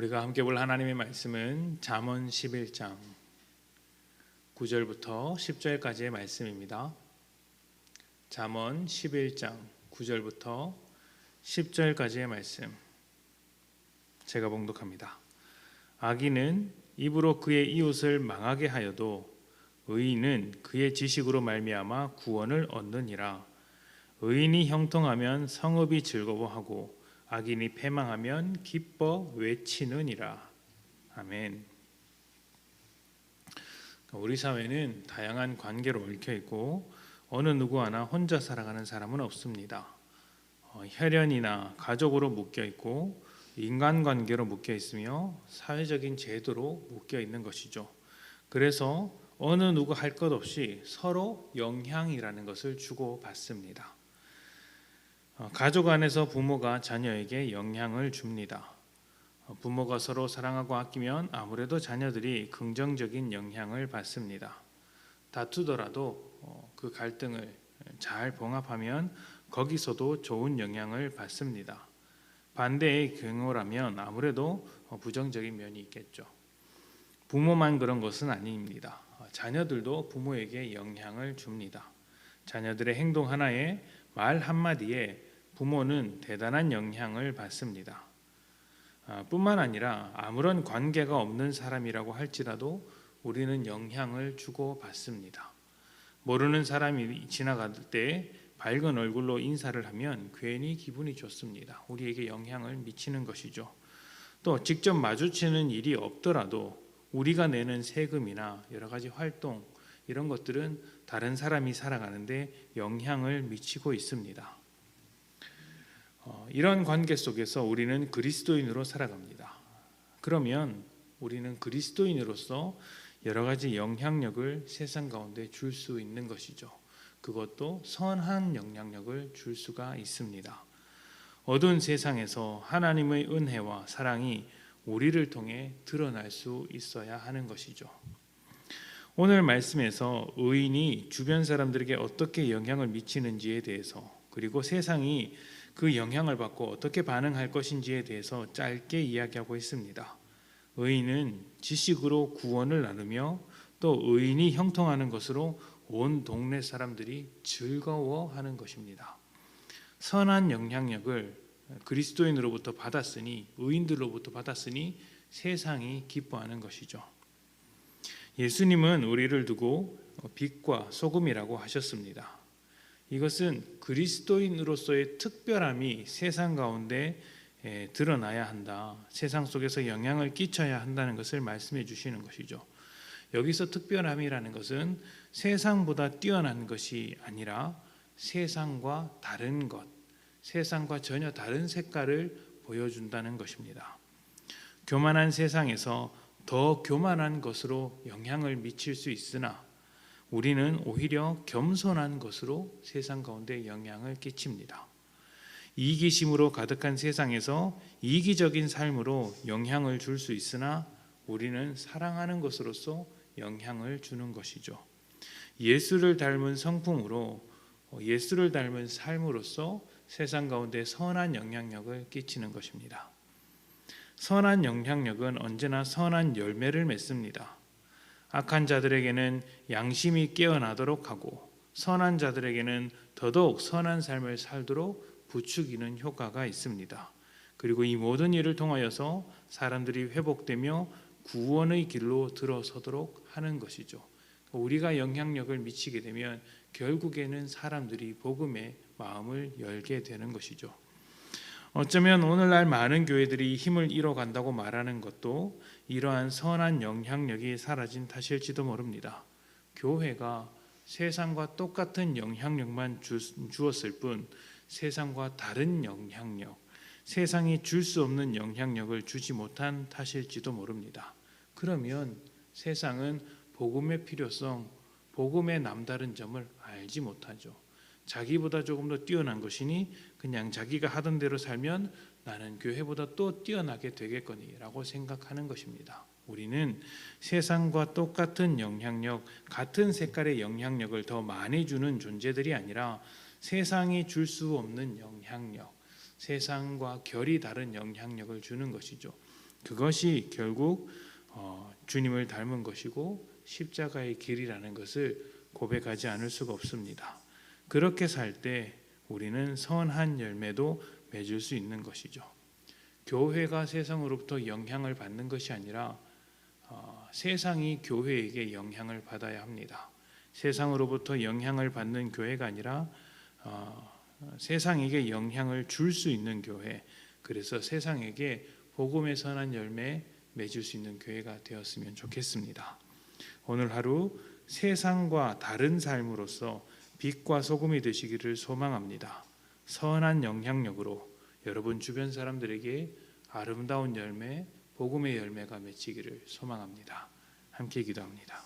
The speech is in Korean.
우리가 함께 볼 하나님의 말씀은 잠언 11장 9절부터 10절까지의 말씀입니다. 잠언 11장 9절부터 10절까지의 말씀, 제가 봉독합니다. 악인은 입으로 그의 이웃을 망하게 하여도 의인은 그의 지식으로 말미암아 구원을 얻느니라. 의인이 형통하면 성읍이 즐거워하고 악인이 패망하면 기뻐 외치느니라. 아멘. 우리 사회는 다양한 관계로 얽혀 있고 어느 누구 하나 혼자 살아가는 사람은 없습니다. 혈연이나 가족으로 묶여 있고 인간관계로 묶여 있으며 사회적인 제도로 묶여 있는 것이죠. 그래서 어느 누구 할 것 없이 서로 영향이라는 것을 주고받습니다. 가족 안에서 부모가 자녀에게 영향을 줍니다. 부모가 서로 사랑하고 아끼면 아무래도 자녀들이 긍정적인 영향을 받습니다. 다투더라도 그 갈등을 잘 봉합하면 거기서도 좋은 영향을 받습니다. 반대의 경우라면 아무래도 부정적인 면이 있겠죠. 부모만 그런 것은 아닙니다. 자녀들도 부모에게 영향을 줍니다. 자녀들의 행동 하나에 말 한마디에 부모는 대단한 영향을 받습니다. 뿐만 아니라 아무런 관계가 없는 사람이라고 할지라도 우리는 영향을 주고받습니다. 모르는 사람이 지나갈 때 밝은 얼굴로 인사를 하면 괜히 기분이 좋습니다. 우리에게 영향을 미치는 것이죠. 또 직접 마주치는 일이 없더라도 우리가 내는 세금이나 여러 가지 활동, 이런 것들은 다른 사람이 살아가는데 영향을 미치고 있습니다. 이런 관계 속에서 우리는 그리스도인으로 살아갑니다. 그러면 우리는 그리스도인으로서 여러 가지 영향력을 세상 가운데 줄 수 있는 것이죠. 그것도 선한 영향력을 줄 수가 있습니다. 어두운 세상에서 하나님의 은혜와 사랑이 우리를 통해 드러날 수 있어야 하는 것이죠. 오늘 말씀에서 의인이 주변 사람들에게 어떻게 영향을 미치는지에 대해서, 그리고 세상이 그 영향을 받고 어떻게 반응할 것인지에 대해서 짧게 이야기하고 있습니다. 의인은 지식으로 구원을 나누며 또 의인이 형통하는 것으로 온 동네 사람들이 즐거워하는 것입니다. 선한 영향력을 그리스도인으로부터 받았으니, 의인들로부터 받았으니 세상이 기뻐하는 것이죠. 예수님은 우리를 두고 빛과 소금이라고 하셨습니다. 이것은 그리스도인으로서의 특별함이 세상 가운데 드러나야 한다. 세상 속에서 영향을 끼쳐야 한다는 것을 말씀해 주시는 것이죠. 여기서 특별함이라는 것은 세상보다 뛰어난 것이 아니라 세상과 다른 것, 세상과 전혀 다른 색깔을 보여준다는 것입니다. 교만한 세상에서 더 교만한 것으로 영향을 미칠 수 있으나 우리는 오히려 겸손한 것으로 세상 가운데 영향을 끼칩니다. 이기심으로 가득한 세상에서 이기적인 삶으로 영향을 줄 수 있으나 우리는 사랑하는 것으로서 영향을 주는 것이죠. 예수를 닮은 성품으로, 예수를 닮은 삶으로서 세상 가운데 선한 영향력을 끼치는 것입니다. 선한 영향력은 언제나 선한 열매를 맺습니다. 악한 자들에게는 양심이 깨어나도록 하고 선한 자들에게는 더더욱 선한 삶을 살도록 부추기는 효과가 있습니다. 그리고 이 모든 일을 통하여서 사람들이 회복되며 구원의 길로 들어서도록 하는 것이죠. 우리가 영향력을 미치게 되면 결국에는 사람들이 복음의 마음을 열게 되는 것이죠. 어쩌면 오늘날 많은 교회들이 힘을 잃어간다고 말하는 것도 이러한 선한 영향력이 사라진 탓일지도 모릅니다. 교회가 세상과 똑같은 영향력만 주었을 뿐 세상과 다른 영향력, 세상이 줄 수 없는 영향력을 주지 못한 탓일지도 모릅니다. 그러면 세상은 복음의 필요성, 복음의 남다른 점을 알지 못하죠. 자기보다 조금 더 뛰어난 것이니 그냥 자기가 하던 대로 살면 나는 교회보다 또 뛰어나게 되겠거니라고 생각하는 것입니다. 우리는 세상과 똑같은 영향력, 같은 색깔의 영향력을 더 많이 주는 존재들이 아니라 세상이 줄 수 없는 영향력, 세상과 결이 다른 영향력을 주는 것이죠. 그것이 결국 주님을 닮은 것이고 십자가의 길이라는 것을 고백하지 않을 수가 없습니다. 그렇게 살 때 우리는 선한 열매도 맺을 수 있는 것이죠. 교회가 세상으로부터 영향을 받는 것이 아니라 세상이 교회에게 영향을 받아야 합니다. 세상으로부터 영향을 받는 교회가 아니라 세상에게 영향을 줄 수 있는 교회, 그래서 세상에게 복음의 선한 열매 맺을 수 있는 교회가 되었으면 좋겠습니다. 오늘 하루 세상과 다른 삶으로서 빛과 소금이 되시기를 소망합니다. 선한 영향력으로 여러분 주변 사람들에게 아름다운 열매, 복음의 열매가 맺히기를 소망합니다. 함께 기도합니다.